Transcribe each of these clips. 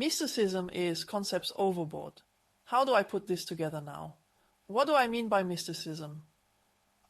Mysticism is concepts overboard. How do I put this together now? What do I mean by mysticism?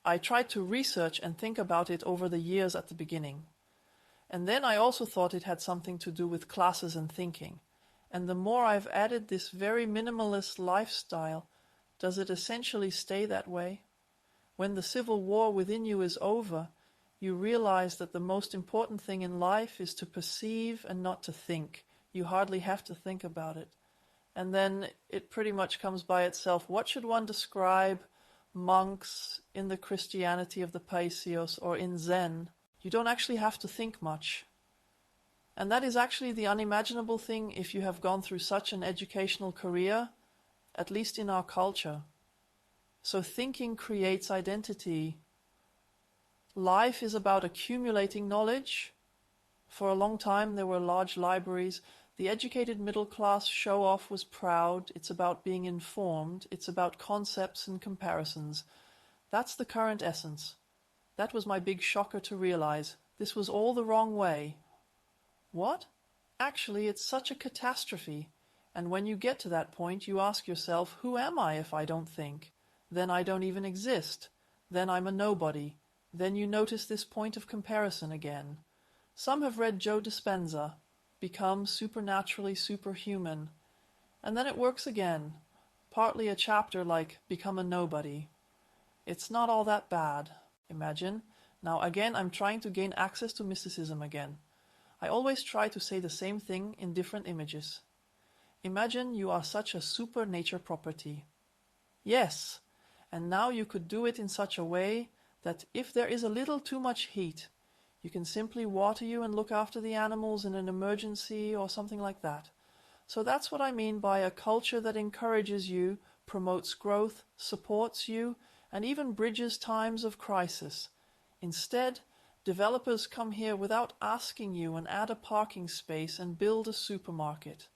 I tried to research and think about it over the years at the beginning. And then I also thought it had something to do with classes and thinking. And the more I've added this very minimalist lifestyle, does it essentially stay that way? When the civil war within you is over, you realize that the most important thing in life is to perceive and not to think. You hardly have to think about it. And then it pretty much comes by itself. What should one describe monks in the Christianity of the Paisios or in Zen? You don't actually have to think much. And that is actually the unimaginable thing if you have gone through such an educational career, at least in our culture. So thinking creates identity. Life is about accumulating knowledge. For a long time there were large libraries. The educated middle class show-off was proud. It's about being informed. It's about concepts and comparisons. That's the current essence. That was my big shocker to realize. This was all the wrong way. What? Actually, it's such a catastrophe. And when you get to that point, you ask yourself, who am I if I don't think? Then I don't even exist. Then I'm a nobody. Then you notice this point of comparison again. Some have read Joe Dispenza, become supernaturally superhuman. And then it works again, partly a chapter like become a nobody. It's not all that bad, imagine. Now again, I'm trying to gain access to mysticism again. I always try to say the same thing in different images. Imagine you are such a super nature property. Yes, and now you could do it in such a way that if there is a little too much heat, you can simply water you and look after the animals in an emergency or something like that. So that's what I mean by a culture that encourages you, promotes growth, supports you, and even bridges times of crisis. Instead, developers come here without asking you and add a parking space and build a supermarket.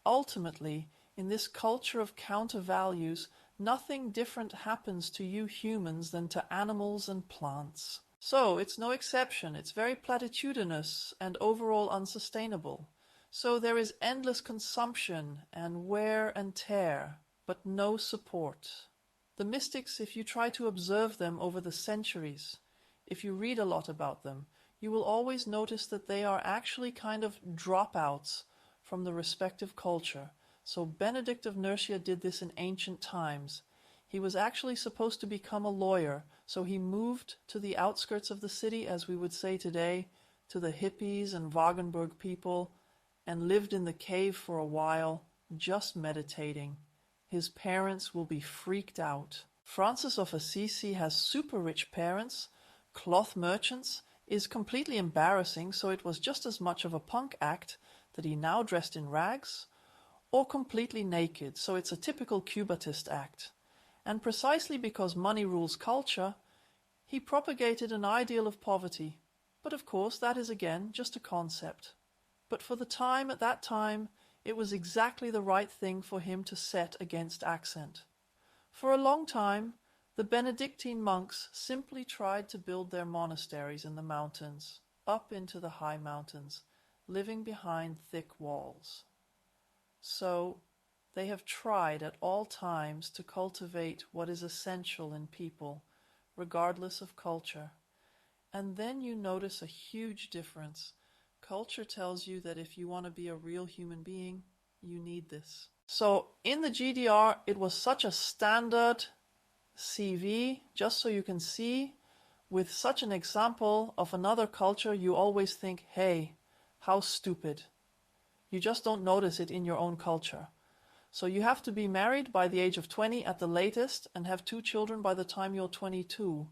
Ultimately, in this culture of counter-values, nothing different happens to you humans than to animals and plants. So it's no exception. It's very platitudinous and overall unsustainable. So there is endless consumption and wear and tear, but no support. The mystics, if you try to observe them over the centuries, if you read a lot about them, you will always notice that they are actually kind of dropouts from the respective culture. So Benedict of Nursia did this in ancient times. He was actually supposed to become a lawyer, so he moved to the outskirts of the city, as we would say today, to the hippies and Wagenburg people, and lived in the cave for a while, just meditating. His parents will be freaked out. Francis of Assisi has super rich parents, cloth merchants, is completely embarrassing, so it was just as much of a punk act that he now dressed in rags, or completely naked, so it's a typical Cubatist act. And precisely because money rules culture, he propagated an ideal of poverty. But of course, that is again just a concept. But for the time, at that time, it was exactly the right thing for him to set against accent. For a long time, the Benedictine monks simply tried to build their monasteries in the mountains, up into the high mountains, living behind thick walls. So, they have tried at all times to cultivate what is essential in people, regardless of culture. And then you notice a huge difference. Culture tells you that if you want to be a real human being, you need this. So in the GDR, it was such a standard CV, just so you can see, with such an example of another culture, you always think, hey, how stupid. You just don't notice it in your own culture. So you have to be married by the age of 20 at the latest and have 2 children by the time you're 22.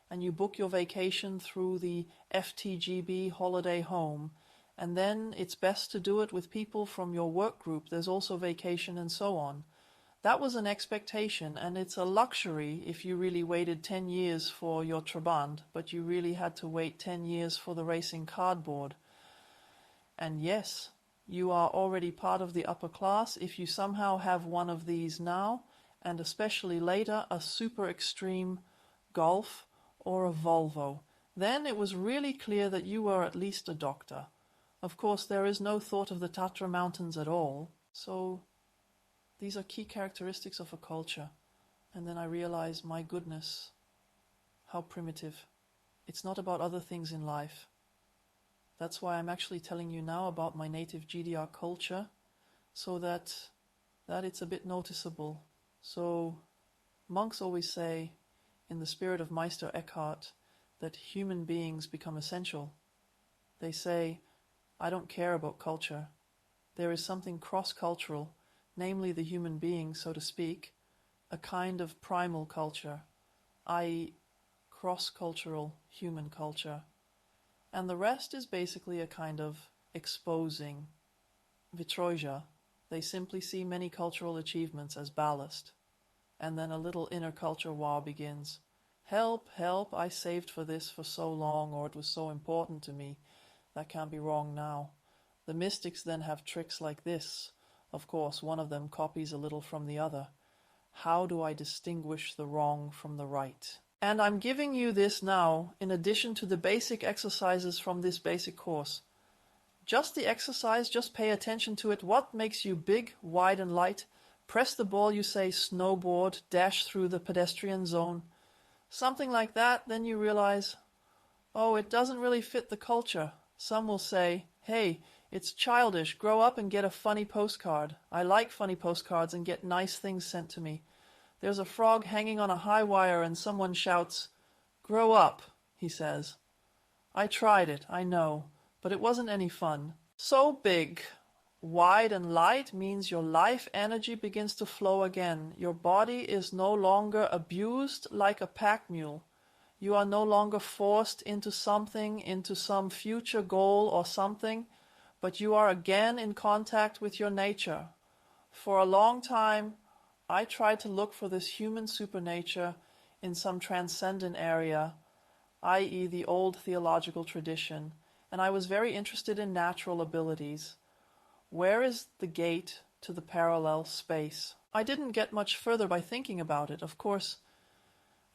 And you book your vacation through the FTGB holiday home. And then it's best to do it with people from your work group. There's also vacation and so on. That was an expectation, and it's a luxury if you really waited 10 years for your Trabant, but you really had to wait 10 years for the racing cardboard. And yes, you are already part of the upper class if you somehow have one of these now, and especially later a super extreme Golf or a Volvo. Then it was really clear that you were at least a doctor. Of course, there is no thought of the Tatra mountains at all, so these are key characteristics of a culture. And then I realize, my goodness, how primitive. It's not about other things in life. That's why I'm actually telling you now about my native GDR culture, so that it's a bit noticeable. So monks always say, in the spirit of Meister Eckhart, that human beings become essential. They say, I don't care about culture. There is something cross-cultural, namely the human being, so to speak, a kind of primal culture, i.e. cross-cultural human culture. And the rest is basically a kind of exposing, vitroja. They simply see many cultural achievements as ballast. And then a little inner culture war begins. Help, help, I saved for this for so long, or it was so important to me. That can't be wrong now. The mystics then have tricks like this. Of course, one of them copies a little from the other. How do I distinguish the wrong from the right? And I'm giving you this now in addition to the basic exercises from this basic course. Just the exercise, just pay attention to it. What makes you big, wide and light? Press the ball, you say snowboard, dash through the pedestrian zone. Something like that, then you realize, oh, it doesn't really fit the culture. Some will say, hey, it's childish, grow up and get a funny postcard. I like funny postcards and get nice things sent to me. There's a frog hanging on a high wire and someone shouts, grow up, he says. I tried it, I know, but it wasn't any fun. So big, wide and light means your life energy begins to flow again. Your body is no longer abused like a pack mule. You are no longer forced into something, into some future goal or something, but you are again in contact with your nature. For a long time, I tried to look for this human supernature in some transcendent area, i.e. the old theological tradition, and I was very interested in natural abilities. Where is the gate to the parallel space? I didn't get much further by thinking about it. Of course,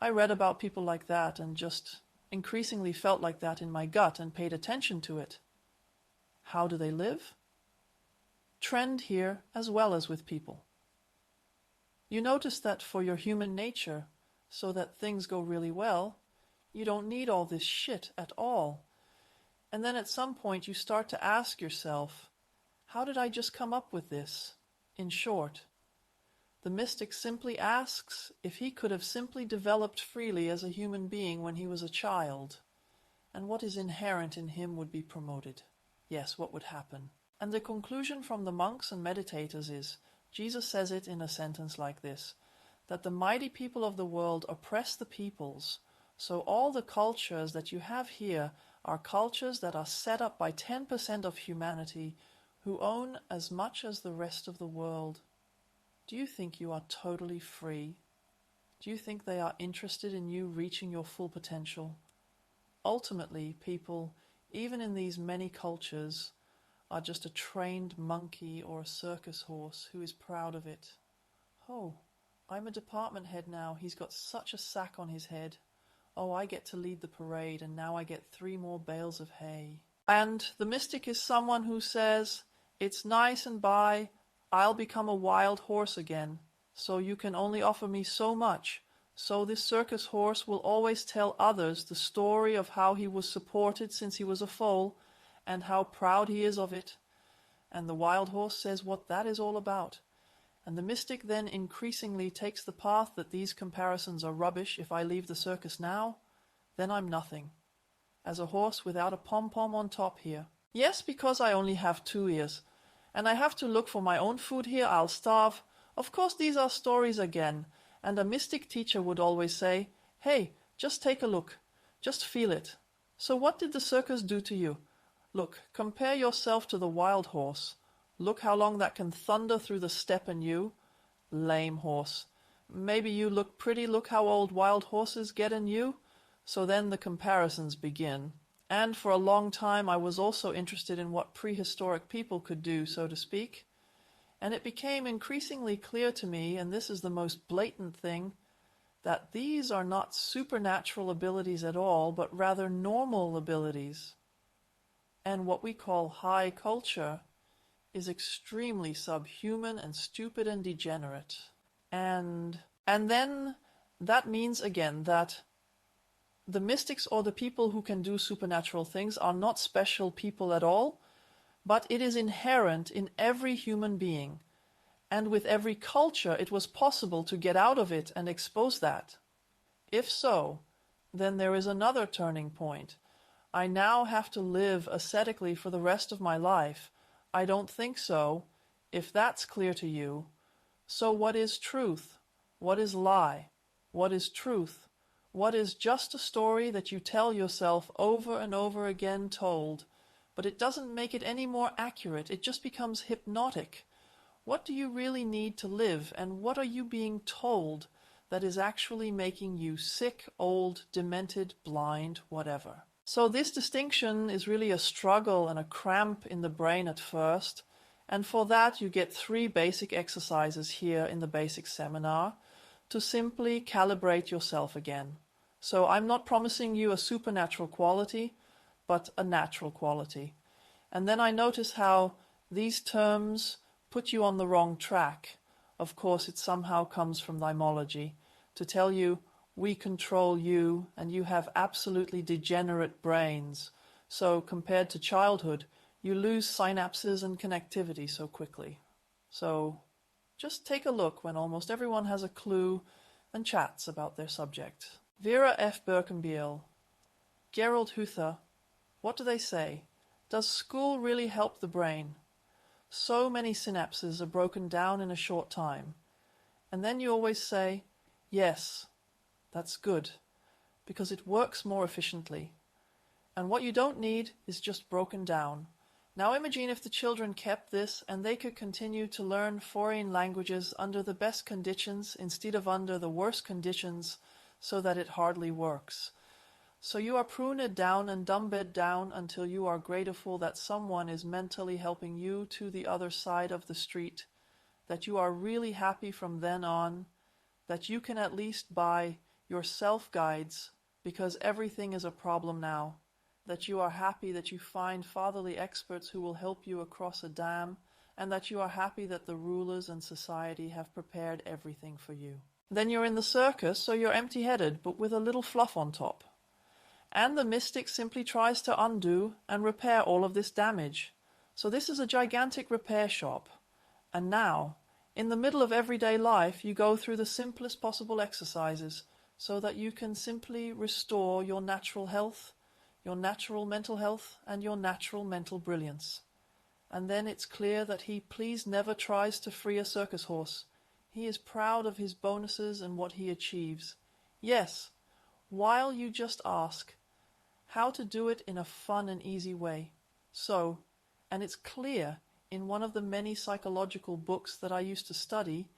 I read about people like that and just increasingly felt like that in my gut and paid attention to it. How do they live? Trend here as well as with people. You notice that for your human nature, so that things go really well, you don't need all this shit at all. And then at some point you start to ask yourself, how did I just come up with this? In short, the mystic simply asks if he could have simply developed freely as a human being when he was a child, and what is inherent in him would be promoted. Yes, what would happen? And the conclusion from the monks and meditators is, Jesus says it in a sentence like this, that the mighty people of the world oppress the peoples, so all the cultures that you have here are cultures that are set up by 10% of humanity who own as much as the rest of the world. Do you think you are totally free? Do you think they are interested in you reaching your full potential? Ultimately, people, even in these many cultures, are just a trained monkey or a circus horse who is proud of it. Oh, I'm a department head now. He's got such a sack on his head. Oh, I get to lead the parade, and now I get 3 more bales of hay. And the mystic is someone who says, it's nice and bye, I'll become a wild horse again, so you can only offer me so much. So this circus horse will always tell others the story of how he was supported since he was a foal, and how proud he is of it. And the wild horse says what that is all about. And the mystic then increasingly takes the path that these comparisons are rubbish. If I leave the circus now, then I'm nothing. As a horse without a pom-pom on top here. Yes, because I only have 2 ears. And I have to look for my own food here, I'll starve. Of course these are stories again. And a mystic teacher would always say, hey, just take a look. Just feel it. So what did the circus do to you? Look, compare yourself to the wild horse. Look how long that can thunder through the steppe and you. Lame horse. Maybe you look pretty, look how old wild horses get in you. So then the comparisons begin. And for a long time I was also interested in what prehistoric people could do, so to speak. And it became increasingly clear to me, and this is the most blatant thing, that these are not supernatural abilities at all, but rather normal abilities. And what we call high culture is extremely subhuman and stupid and degenerate. And then that means again that the mystics or the people who can do supernatural things are not special people at all, but it is inherent in every human being. And with every culture it was possible to get out of it and expose that. If so, then there is another turning point. I now have to live ascetically for the rest of my life. I don't think so, if that's clear to you. So what is truth? What is lie? What is truth? What is just a story that you tell yourself over and over again told, but it doesn't make it any more accurate, it just becomes hypnotic. What do you really need to live, and what are you being told that is actually making you sick, old, demented, blind, whatever? So this distinction is really a struggle and a cramp in the brain at first, and for that you get 3 basic exercises here in the basic seminar to simply calibrate yourself again. So I'm not promising you a supernatural quality, but a natural quality. And then I notice how these terms put you on the wrong track. Of course, it somehow comes from thymology, to tell you we control you and you have absolutely degenerate brains. So compared to childhood, you lose synapses and connectivity so quickly. So just take a look when almost everyone has a clue and chats about their subject. Vera F. Birkenbiel, Gerald Huther, what do they say? Does school really help the brain? So many synapses are broken down in a short time. And then you always say, yes, that's good, because it works more efficiently. And what you don't need is just broken down. Now imagine if the children kept this and they could continue to learn foreign languages under the best conditions instead of under the worst conditions, so that it hardly works. So you are pruned down and dumbed down until you are grateful that someone is mentally helping you to the other side of the street, that you are really happy from then on, that you can at least buy your self-guides because everything is a problem now, that you are happy that you find fatherly experts who will help you across a dam, and that you are happy that the rulers and society have prepared everything for you. Then you're in the circus, so you're empty-headed, but with a little fluff on top. And the mystic simply tries to undo and repair all of this damage. So this is a gigantic repair shop. And now, in the middle of everyday life, you go through the simplest possible exercises so that you can simply restore your natural health, your natural mental health, and your natural mental brilliance. And then it's clear that he please never tries to free a circus horse. He is proud of his bonuses and what he achieves. Yes, while you just ask how to do it in a fun and easy way. So, and it's clear in one of the many psychological books that I used to study,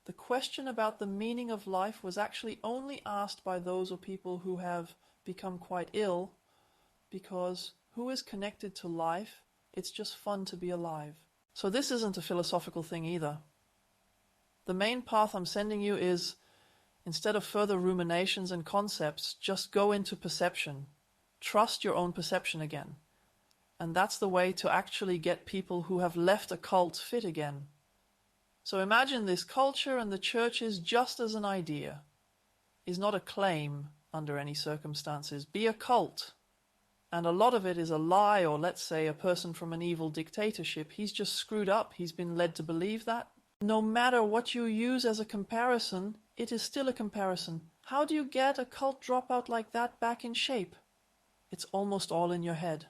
the question about the meaning of life was actually only asked by those or people who have become quite ill, because who is connected to life? It's just fun to be alive. So this isn't a philosophical thing either. The main path I'm sending you is, instead of further ruminations and concepts, just go into perception. Trust your own perception again. And that's the way to actually get people who have left a cult fit again. So imagine this culture and the churches just as an idea. Is not a claim under any circumstances. Be a cult. And a lot of it is a lie, or let's say a person from an evil dictatorship. He's just screwed up. He's been led to believe that. No matter what you use as a comparison, it is still a comparison. How do you get a cult dropout like that back in shape? It's almost all in your head.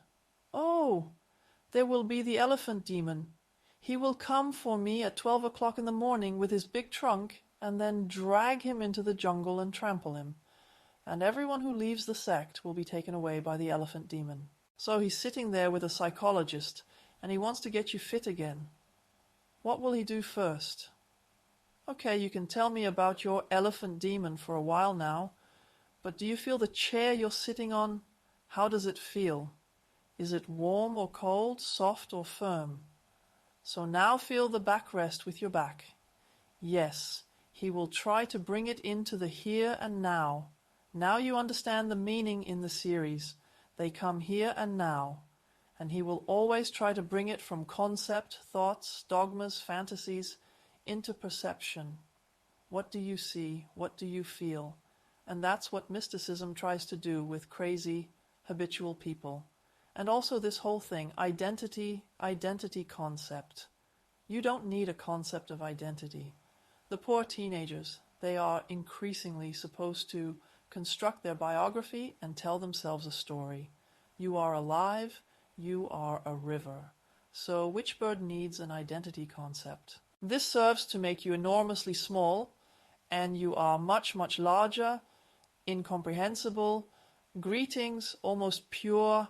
Oh, there will be the elephant demon. He will come for me at 12 o'clock in the morning with his big trunk and then drag him into the jungle and trample him. And everyone who leaves the sect will be taken away by the elephant demon. So he's sitting there with a psychologist and he wants to get you fit again. What will he do first? Okay, you can tell me about your elephant demon for a while now, but do you feel the chair you're sitting on? How does it feel? Is it warm or cold, soft or firm? So now feel the backrest with your back. Yes, he will try to bring it into the here and now. Now you understand the meaning in the series. They come here and now. and he will always try to bring it from concept, thoughts, dogmas, fantasies, into perception. What do you see? What do you feel? And that's what mysticism tries to do with crazy, habitual people. And also this whole thing, identity concept. You don't need a concept of identity. The poor teenagers, they are increasingly supposed to construct their biography and tell themselves a story. You are alive, you are a river. So which bird needs an identity concept? This serves to make you enormously small, and you are much, much larger, incomprehensible, greetings, almost pure,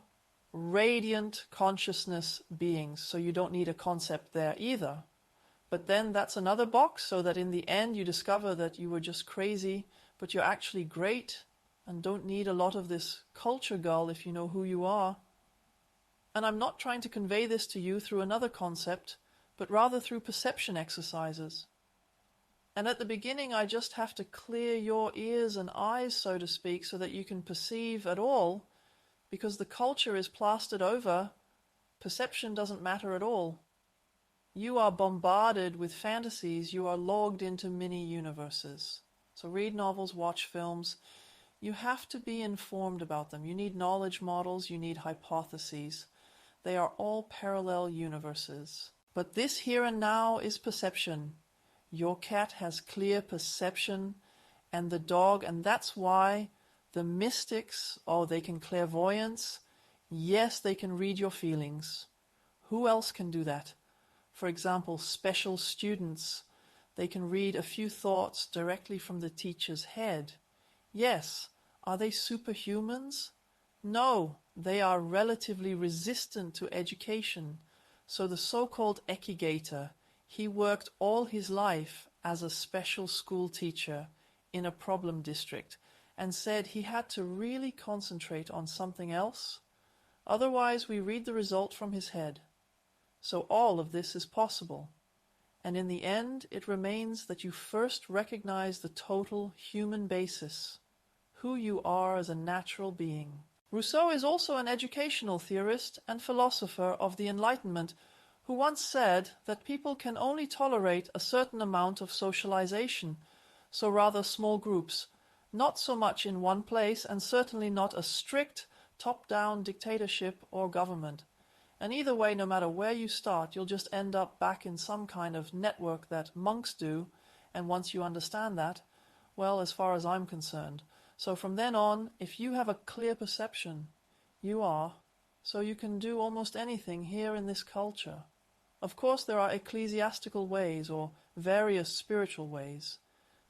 radiant consciousness beings. So you don't need a concept there either. But then that's another box, so that in the end you discover that you were just crazy, but you're actually great and don't need a lot of this culture gull if you know who you are. And I'm not trying to convey this to you through another concept, but rather through perception exercises. And at the beginning I just have to clear your ears and eyes, so to speak, so that you can perceive at all, because the culture is plastered over. Perception doesn't matter at all. You are bombarded with fantasies, you are logged into mini-universes. So read novels, watch films. You have to be informed about them. You need knowledge models, you need hypotheses. They are all parallel universes. But this here and now is perception. Your cat has clear perception, and the dog, and that's why the mystics, they can clairvoyance. Yes, they can read your feelings. Who else can do that? For example, special students, they can read a few thoughts directly from the teacher's head. Yes, are they superhumans? No, they are relatively resistant to education. So the so-called ekigator, he worked all his life as a special school teacher in a problem district and said he had to really concentrate on something else. Otherwise, we read the result from his head. So all of this is possible. And in the end, it remains that you first recognize the total human basis, who you are as a natural being. Rousseau is also an educational theorist and philosopher of the Enlightenment, who once said that people can only tolerate a certain amount of socialization, so rather small groups, not so much in one place, and certainly not a strict top-down dictatorship or government. And either way, no matter where you start, you'll just end up back in some kind of network that monks do, and once you understand that, well, as far as I'm concerned. So from then on, if you have a clear perception, you are, so you can do almost anything here in this culture. Of course, there are ecclesiastical ways or various spiritual ways,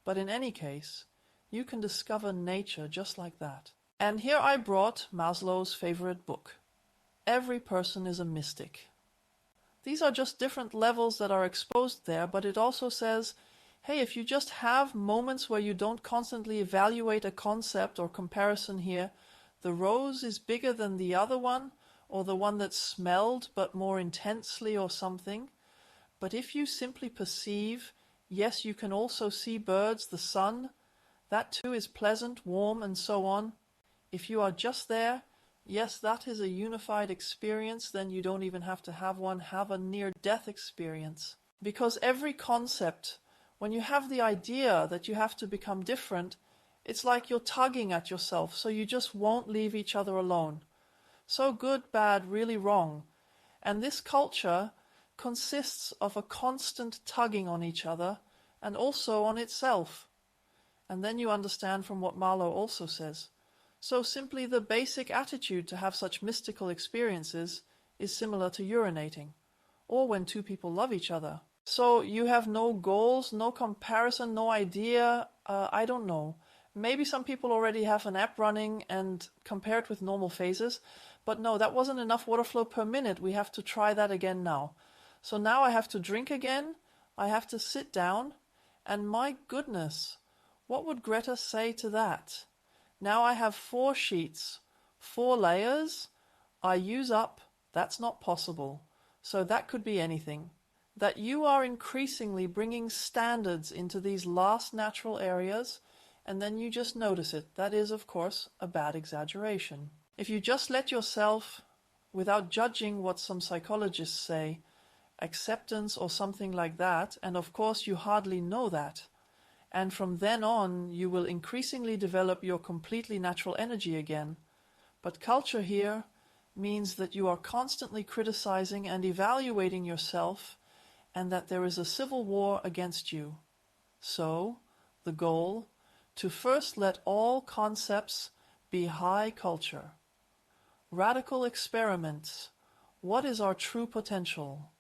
but in any case, you can discover nature just like that. And here I brought Maslow's favorite book. Every person is a mystic. These are just different levels that are exposed there, but it also says, hey, if you just have moments where you don't constantly evaluate a concept or comparison here, the rose is bigger than the other one, or the one that smelled but more intensely or something. But if you simply perceive, yes, you can also see birds, the sun, that too is pleasant, warm, and so on. If you are just there, yes, that is a unified experience, then you don't even have to have one, have a near-death experience. Because every concept, when you have the idea that you have to become different, it's like you're tugging at yourself, so you just won't leave each other alone. So good, bad, really wrong. And this culture consists of a constant tugging on each other and also on itself. And then you understand from what Marlowe also says. So simply the basic attitude to have such mystical experiences is similar to urinating, or when two people love each other. So you have no goals, no comparison, no idea, I don't know. Maybe some people already have an app running and compare it with normal phases, but no, that wasn't enough water flow per minute. We have to try that again now. So now I have to drink again, I have to sit down, and my goodness, what would Greta say to that? Now I have 4 sheets, 4 layers, I use up, that's not possible. So that could be anything. That you are increasingly bringing standards into these last natural areas, and then you just notice it. That is, of course, a bad exaggeration. If you just let yourself without judging what some psychologists say, acceptance or something like that, and of course you hardly know that. And from then on, you will increasingly develop your completely natural energy again. But culture here means that you are constantly criticizing and evaluating yourself, and that there is a civil war against you. So, the goal, to first let all concepts be high culture. Radical experiments. What is our true potential?